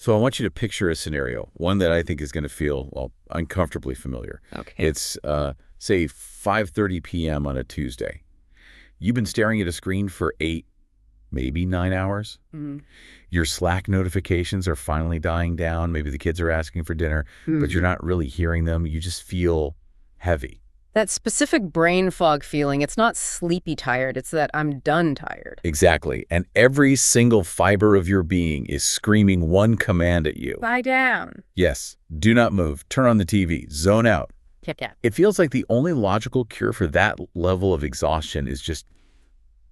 So I want you to picture a scenario, one that I think is going to feel, well, uncomfortably familiar. Okay. It's, say, 5:30 p.m. on a Tuesday. You've been staring at a screen for 8, maybe 9 hours. Mm-hmm. Your Slack notifications are finally dying down. Maybe the kids are asking for dinner, but you're not really hearing them. You just feel heavy. That specific brain fog feeling, it's not sleepy tired, it's that I'm done tired. Exactly. And every single fiber of your being is screaming one command at you. Lie down. Yes, do not move. Turn on the TV. Zone out. Tap tap. It feels like the only logical cure for that level of exhaustion is just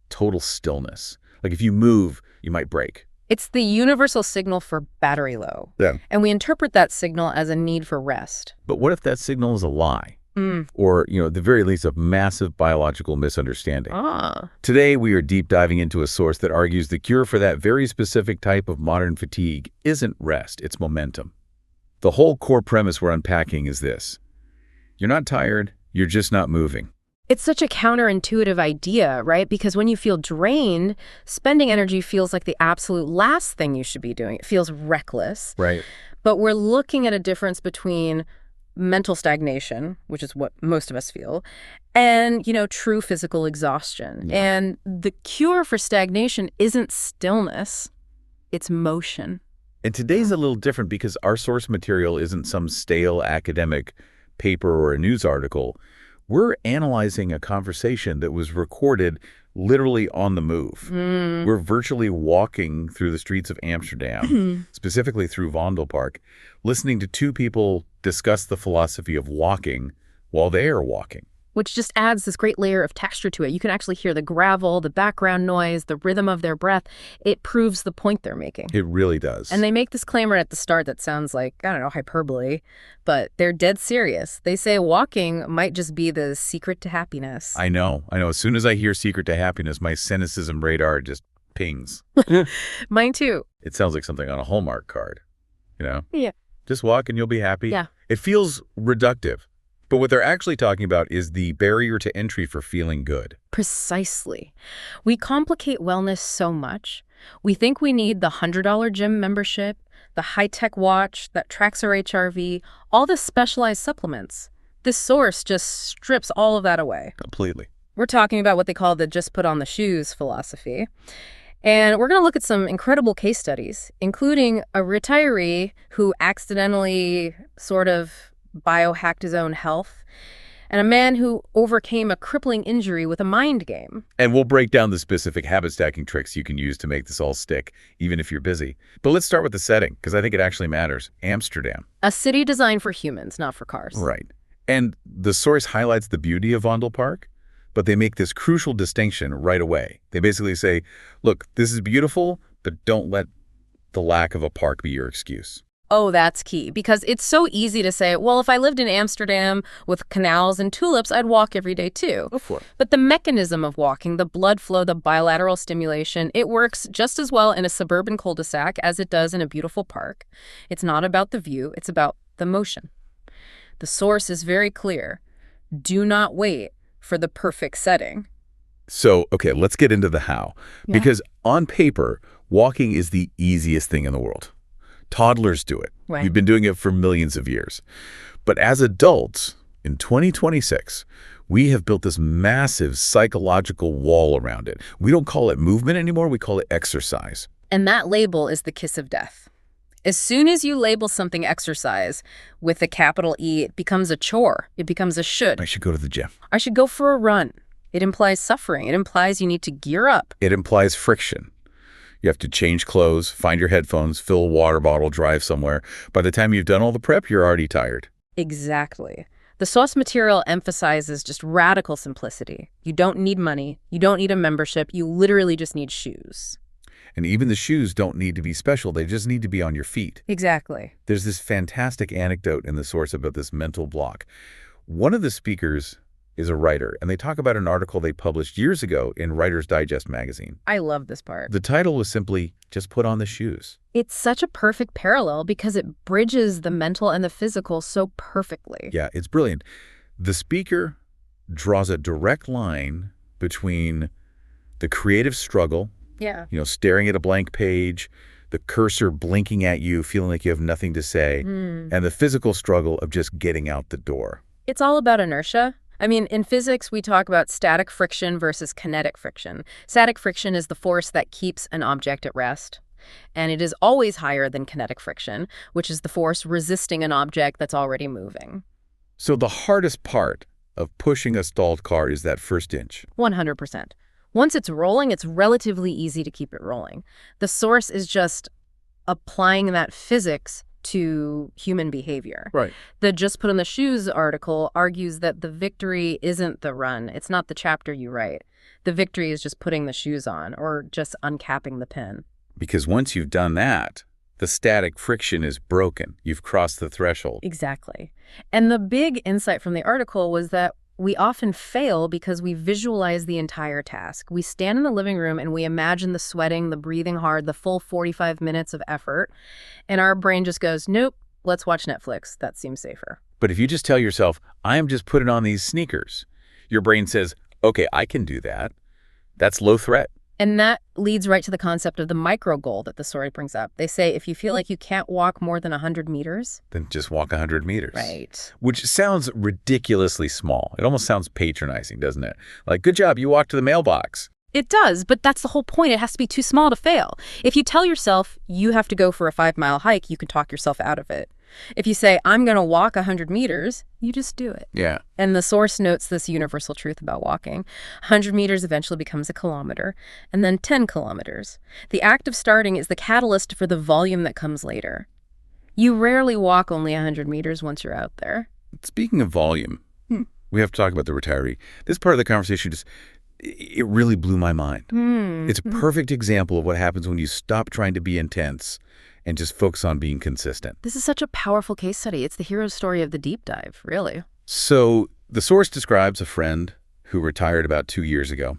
total stillness. Like if you move, you might break. It's the universal signal for battery low. Yeah. And we interpret that signal as a need for rest. But what if that signal is a lie? Or, at the very least, a massive biological misunderstanding. Today, we are deep diving into a source that argues the cure for that very specific type of modern fatigue isn't rest, it's momentum. The whole core premise we're unpacking is this. You're not tired, you're just not moving. It's such a counterintuitive idea, right? Because when you feel drained, spending energy feels like the absolute last thing you should be doing. It feels reckless. Right. But we're looking at a difference between mental stagnation, which is what most of us feel, and, true physical exhaustion. Yeah. And the cure for stagnation isn't stillness, it's motion. And today's a little different because our source material isn't some stale academic paper or a news article. We're analyzing a conversation that was recorded literally on the move. We're virtually walking through the streets of Amsterdam, specifically through Vondelpark, listening to two people discuss the philosophy of walking while they are walking. Which just adds this great layer of texture to it. You can actually hear the gravel, the background noise, the rhythm of their breath. It proves the point they're making. It really does. And they make this claim right at the start that sounds like, I don't know, hyperbole, but they're dead serious. They say walking might just be the secret to happiness. I know. As soon as I hear secret to happiness, my cynicism radar just pings. Mine too. It sounds like something on a Hallmark card, Yeah. Just walk and you'll be happy. Yeah. It feels reductive. But what they're actually talking about is the barrier to entry for feeling good. Precisely. We complicate wellness so much. We think we need the $100 gym membership, the high-tech watch that tracks our HRV, all the specialized supplements. This source just strips all of that away. Completely. We're talking about what they call the just put on the shoes philosophy. And we're going to look at some incredible case studies, including a retiree who accidentally sort of biohacked his own health, and a man who overcame a crippling injury with a mind game. And we'll break down the specific habit stacking tricks you can use to make this all stick, even if you're busy. But let's start with the setting, because I think it actually matters. Amsterdam. A city designed for humans, not for cars. Right. And the source highlights the beauty of Vondelpark, but they make this crucial distinction right away. They basically say, look, this is beautiful, but don't let the lack of a park be your excuse. Oh, that's key, because it's so easy to say, well, if I lived in Amsterdam with canals and tulips, I'd walk every day too. Go for it. But the mechanism of walking, the blood flow, the bilateral stimulation, it works just as well in a suburban cul-de-sac as it does in a beautiful park. It's not about the view, it's about the motion. The source is very clear. Do not wait for the perfect setting. So, okay, let's get into the how. Yeah. Because on paper, walking is the easiest thing in the world. Toddlers do it. Right. We've been doing it for millions of years. But as adults, in 2026, we have built this massive psychological wall around it. We don't call it movement anymore, we call it exercise. And that label is the kiss of death. As soon as you label something exercise with a capital E, it becomes a chore. It becomes a should. I should go to the gym. I should go for a run. It implies suffering. It implies you need to gear up. It implies friction. You have to change clothes, find your headphones, fill a water bottle, drive somewhere. By the time you've done all the prep, you're already tired. Exactly. The source material emphasizes just radical simplicity. You don't need money. You don't need a membership. You literally just need shoes. And even the shoes don't need to be special. They just need to be on your feet. Exactly. There's this fantastic anecdote in the source about this mental block. One of the speakers is a writer, and they talk about an article they published years ago in Writer's Digest magazine. I love this part. The title was simply, Just Put on the Shoes. It's such a perfect parallel because it bridges the mental and the physical so perfectly. Yeah, it's brilliant. The speaker draws a direct line between the creative struggle, Yeah. staring at a blank page, the cursor blinking at you, feeling like you have nothing to say, and the physical struggle of just getting out the door. It's all about inertia. I mean, in physics, we talk about static friction versus kinetic friction. Static friction is the force that keeps an object at rest, and it is always higher than kinetic friction, which is the force resisting an object that's already moving. So the hardest part of pushing a stalled car is that first inch. 100%. Once it's rolling, it's relatively easy to keep it rolling. The source is just applying that physics to human behavior. Right. The Just Put on the Shoes article argues that the victory isn't the run. It's not the chapter you write. The victory is just putting the shoes on or just uncapping the pin. Because once you've done that, the static friction is broken. You've crossed the threshold. Exactly. And the big insight from the article was that we often fail because we visualize the entire task. We stand in the living room and we imagine the sweating, the breathing hard, the full 45 minutes of effort, and our brain just goes, nope, let's watch Netflix. That seems safer. But if you just tell yourself, I am just putting on these sneakers, your brain says, okay, I can do that. That's low threat. And that leads right to the concept of the micro goal that the story brings up. They say if you feel like you can't walk more than 100 meters, then just walk 100 meters. Right. Which sounds ridiculously small. It almost sounds patronizing, doesn't it? Like, good job, you walked to the mailbox. It does, but that's the whole point. It has to be too small to fail. If you tell yourself you have to go for a 5-mile hike, you can talk yourself out of it. If you say, I'm going to walk 100 meters, you just do it. Yeah. And the source notes this universal truth about walking. 100 meters eventually becomes a kilometer, and then 10 kilometers. The act of starting is the catalyst for the volume that comes later. You rarely walk only 100 meters once you're out there. Speaking of volume, we have to talk about the retiree. This part of the conversation it really blew my mind. It's a perfect example of what happens when you stop trying to be intense and just focus on being consistent. This is such a powerful case study. It's the hero story of the deep dive, really. So the source describes a friend who retired about 2 years ago.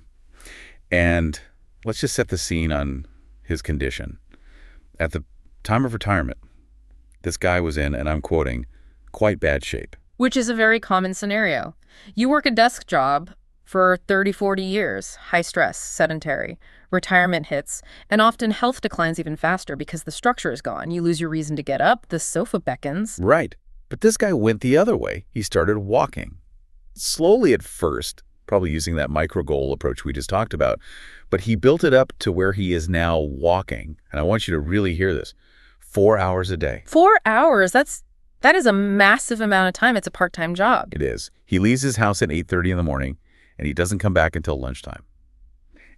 And let's just set the scene on his condition. At the time of retirement, this guy was in, and I'm quoting, quite bad shape. Which is a very common scenario. You work a desk job for 30, 40 years, high stress, sedentary. Retirement hits, and often health declines even faster because the structure is gone. You lose your reason to get up, the sofa beckons. Right. But this guy went the other way. He started walking. Slowly at first, probably using that micro goal approach we just talked about, but he built it up to where he is now walking. And I want you to really hear this. 4 hours a day. 4 hours? That is a massive amount of time. It's a part-time job. It is. He leaves his house at 8:30 in the morning, and he doesn't come back until lunchtime.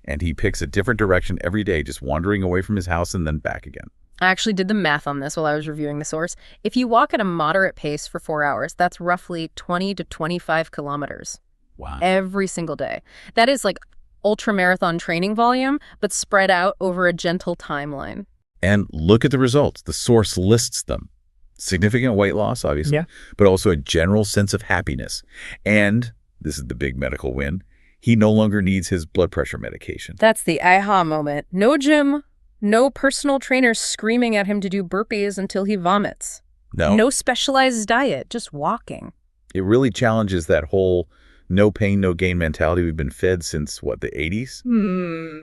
And he picks a different direction every day, just wandering away from his house and then back again. I actually did the math on this while I was reviewing the source. If you walk at a moderate pace for 4 hours, that's roughly 20 to 25 kilometers. Wow. Every single day. That is like ultramarathon training volume, but spread out over a gentle timeline. And look at the results. The source lists them. Significant weight loss, obviously, but also a general sense of happiness. And this is the big medical win. He no longer needs his blood pressure medication. That's the aha moment. No gym, no personal trainer screaming at him to do burpees until he vomits. No specialized diet, just walking. It really challenges that whole no pain, no gain mentality we've been fed since, what, the 80s?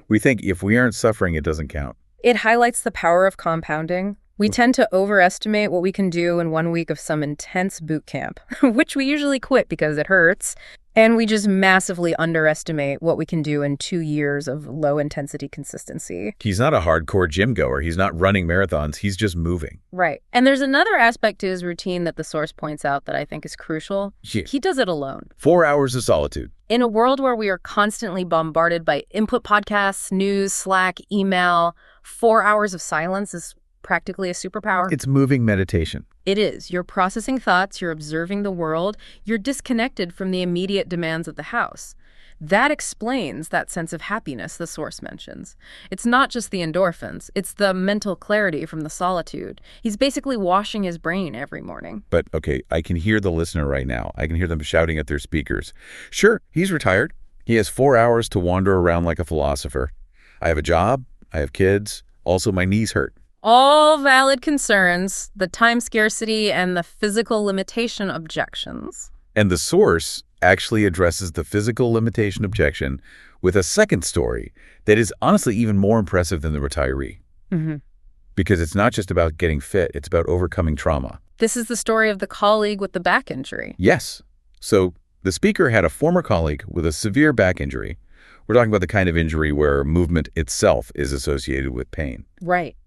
We think if we aren't suffering, it doesn't count. It highlights the power of compounding. We tend to overestimate what we can do in 1 week of some intense boot camp, which we usually quit because it hurts. And we just massively underestimate what we can do in 2 years of low-intensity consistency. He's not a hardcore gym goer. He's not running marathons. He's just moving. Right. And there's another aspect to his routine that the source points out that I think is crucial. Yeah. He does it alone. 4 hours of solitude. In a world where we are constantly bombarded by input podcasts, news, Slack, email, 4 hours of silence is practically a superpower. It's moving meditation. It is. You're processing thoughts, you're observing the world, you're disconnected from the immediate demands of the house. That explains that sense of happiness the source mentions. It's not just the endorphins, it's the mental clarity from the solitude. He's basically washing his brain every morning. But, okay, I can hear the listener right now. I can hear them shouting at their speakers. Sure, he's retired. He has 4 hours to wander around like a philosopher. I have a job, I have kids, also my knees hurt. All valid concerns, the time scarcity and the physical limitation objections. And the source actually addresses the physical limitation objection with a second story that is honestly even more impressive than the retiree. Because it's not just about getting fit, it's about overcoming trauma. This is the story of the colleague with the back injury. Yes. So the speaker had a former colleague with a severe back injury. We're talking about the kind of injury where movement itself is associated with pain. Right.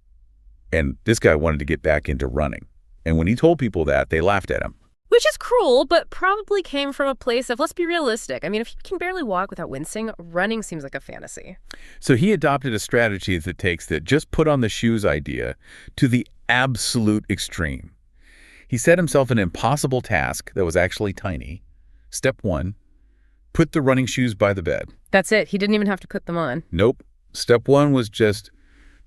And this guy wanted to get back into running. And when he told people that, they laughed at him. Which is cruel, but probably came from a place of, let's be realistic. I mean, if you can barely walk without wincing, running seems like a fantasy. So he adopted a strategy that takes the just put on the shoes idea to the absolute extreme. He set himself an impossible task that was actually tiny. Step 1, put the running shoes by the bed. That's it. He didn't even have to put them on. Nope. Step 1 was just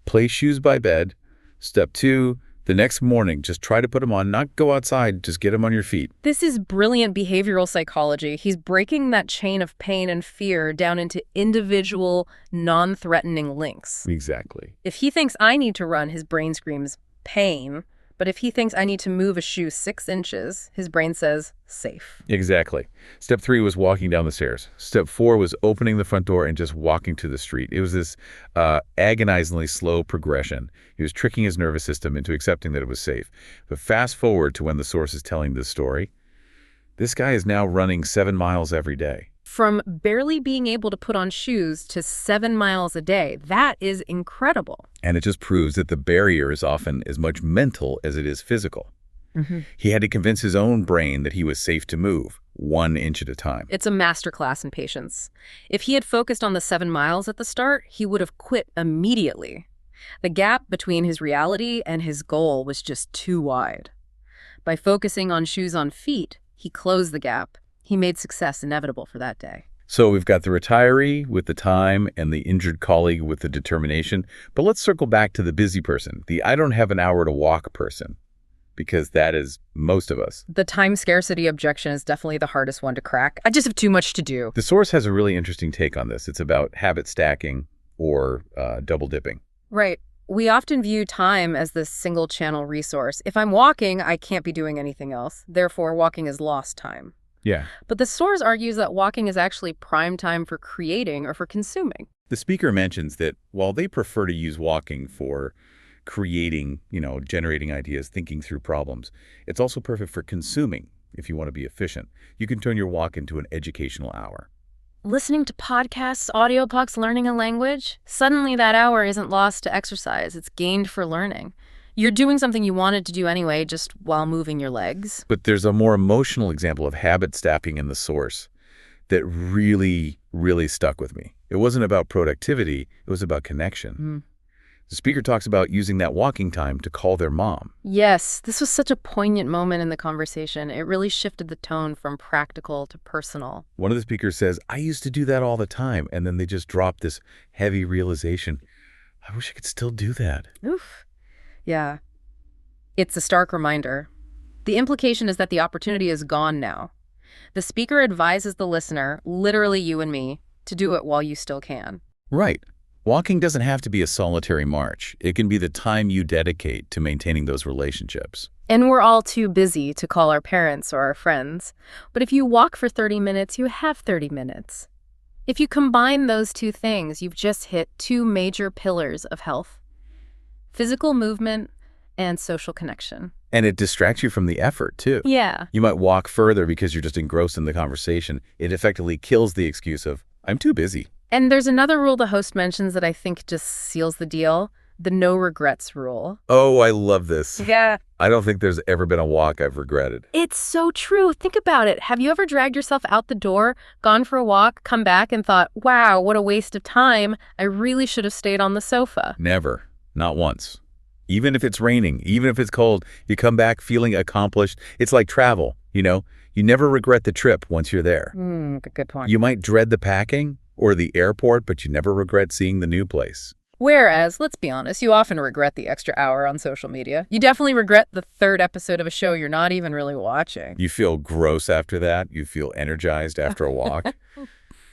place shoes by bed. Step 2, the next morning, just try to put them on, not go outside, just get them on your feet. This is brilliant behavioral psychology. He's breaking that chain of pain and fear down into individual, non-threatening links. Exactly. If he thinks I need to run, his brain screams pain. But if he thinks I need to move a shoe 6 inches, his brain says safe. Exactly. Step 3 was walking down the stairs. Step 4 was opening the front door and just walking to the street. It was this agonizingly slow progression. He was tricking his nervous system into accepting that it was safe. But fast forward to when the source is telling this story. This guy is now running 7 miles every day. From barely being able to put on shoes to 7 miles a day. That is incredible. And it just proves that the barrier is often as much mental as it is physical. He had to convince his own brain that he was safe to move, 1 inch at a time. It's a masterclass in patience. If he had focused on the 7 miles at the start, he would have quit immediately. The gap between his reality and his goal was just too wide. By focusing on shoes on feet, he closed the gap. He made success inevitable for that day. So we've got the retiree with the time and the injured colleague with the determination. But let's circle back to the busy person, the I don't have an hour to walk person, because that is most of us. The time scarcity objection is definitely the hardest one to crack. I just have too much to do. The source has a really interesting take on this. It's about habit stacking or double dipping. Right. We often view time as this single-channel resource. If I'm walking, I can't be doing anything else. Therefore, walking is lost time. Yeah. But the source argues that walking is actually prime time for creating or for consuming. The speaker mentions that while they prefer to use walking for creating, generating ideas, thinking through problems, it's also perfect for consuming if you want to be efficient. You can turn your walk into an educational hour. Listening to podcasts, audiobooks, learning a language, suddenly that hour isn't lost to exercise. It's gained for learning. You're doing something you wanted to do anyway, just while moving your legs. But there's a more emotional example of habit stacking in the source that really, really stuck with me. It wasn't about productivity. It was about connection. The speaker talks about using that walking time to call their mom. Yes, this was such a poignant moment in the conversation. It really shifted the tone from practical to personal. One of the speakers says, I used to do that all the time. And then they just drop this heavy realization. I wish I could still do that. Oof. Yeah. It's a stark reminder. The implication is that the opportunity is gone now. The speaker advises the listener, literally you and me, to do it while you still can. Right. Walking doesn't have to be a solitary march. It can be the time you dedicate to maintaining those relationships. And we're all too busy to call our parents or our friends. But if you walk for 30 minutes, you have 30 minutes. If you combine those two things, you've just hit 2 major pillars of health: physical movement and social connection. And it distracts you from the effort, too. Yeah. You might walk further because you're just engrossed in the conversation. It effectively kills the excuse of, I'm too busy. And there's another rule the host mentions that I think just seals the deal: the no regrets rule. Oh, I love this. Yeah. I don't think there's ever been a walk I've regretted. It's so true. Think about it. Have you ever dragged yourself out the door, gone for a walk, come back and thought, wow, what a waste of time. I really should have stayed on the sofa? Never. Not once. Even if it's raining, even if it's cold, you come back feeling accomplished. It's like travel, You never regret the trip once you're there. Good point. You might dread the packing or the airport, but you never regret seeing the new place. Whereas, let's be honest, you often regret the extra hour on social media. You definitely regret the 3rd episode of a show you're not even really watching. You feel gross after that. You feel energized after a walk.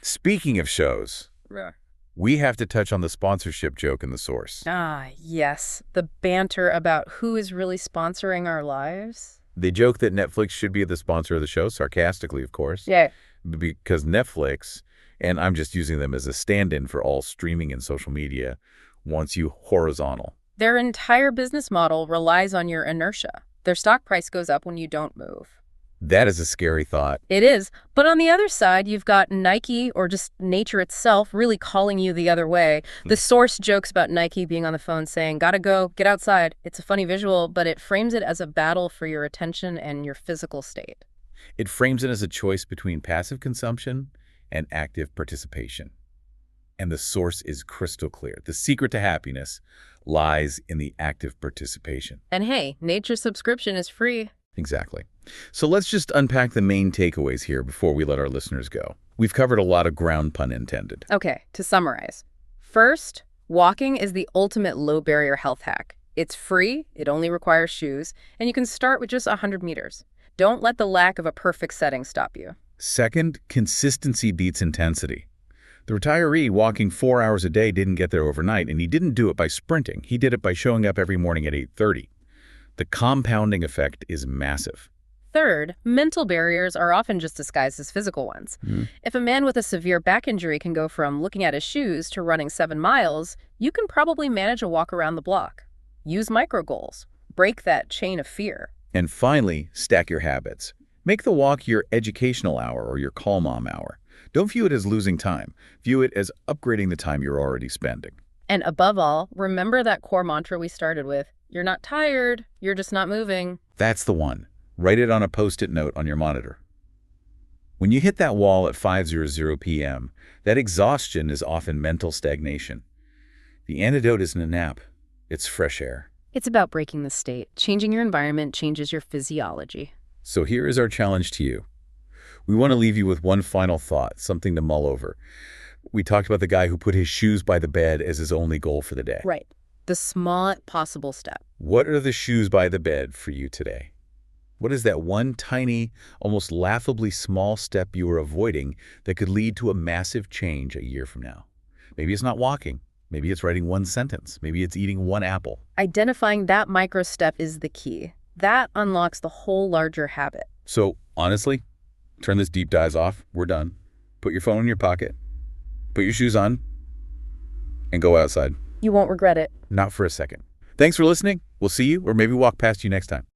Speaking of shows, we have to touch on the sponsorship joke in the source. Ah, yes. The banter about who is really sponsoring our lives. They joke that Netflix should be the sponsor of the show, sarcastically, of course. Yeah. Because Netflix, and I'm just using them as a stand-in for all streaming and social media, wants you horizontal. Their entire business model relies on your inertia. Their stock price goes up when you don't move. That is a scary thought. It is. But on the other side, you've got Nike or just nature itself really calling you the other way. The source jokes about Nike being on the phone saying, "Gotta go, get outside." It's a funny visual, but it frames it as a battle for your attention and your physical state. It frames it as a choice between passive consumption and active participation. And the source is crystal clear. The secret to happiness lies in the active participation. And hey, nature subscription is free. Exactly. So let's just unpack the main takeaways here before we let our listeners go. We've covered a lot of ground, pun intended. Okay, to summarize. First, walking is the ultimate low-barrier health hack. It's free, it only requires shoes, and you can start with just 100 meters. Don't let the lack of a perfect setting stop you. Second, consistency beats intensity. The retiree walking 4 hours a day didn't get there overnight, and he didn't do it by sprinting. He did it by showing up every morning at 8:30. The compounding effect is massive. Third, mental barriers are often just disguised as physical ones. If a man with a severe back injury can go from looking at his shoes to running 7 miles, you can probably manage a walk around the block. Use micro goals. Break that chain of fear. And finally, stack your habits. Make the walk your educational hour or your calm mom hour. Don't view it as losing time. View it as upgrading the time you're already spending. And above all, remember that core mantra we started with. You're not tired, you're just not moving. That's the one. Write it on a Post-it note on your monitor. When you hit that wall at 5:00 p.m., that exhaustion is often mental stagnation. The antidote isn't a nap. It's fresh air. It's about breaking the state. Changing your environment changes your physiology. So here is our challenge to you. We want to leave you with one final thought, something to mull over. We talked about the guy who put his shoes by the bed as his only goal for the day. Right. The smallest possible step. What are the shoes by the bed for you today? What is that one tiny, almost laughably small step you are avoiding that could lead to a massive change a year from now? Maybe it's not walking. Maybe it's writing one sentence. Maybe it's eating one apple. Identifying that micro step is the key. That unlocks the whole larger habit. So, honestly, turn this deep dive off. We're done. Put your phone in your pocket. Put your shoes on. And go outside. You won't regret it. Not for a second. Thanks for listening. We'll see you or maybe walk past you next time.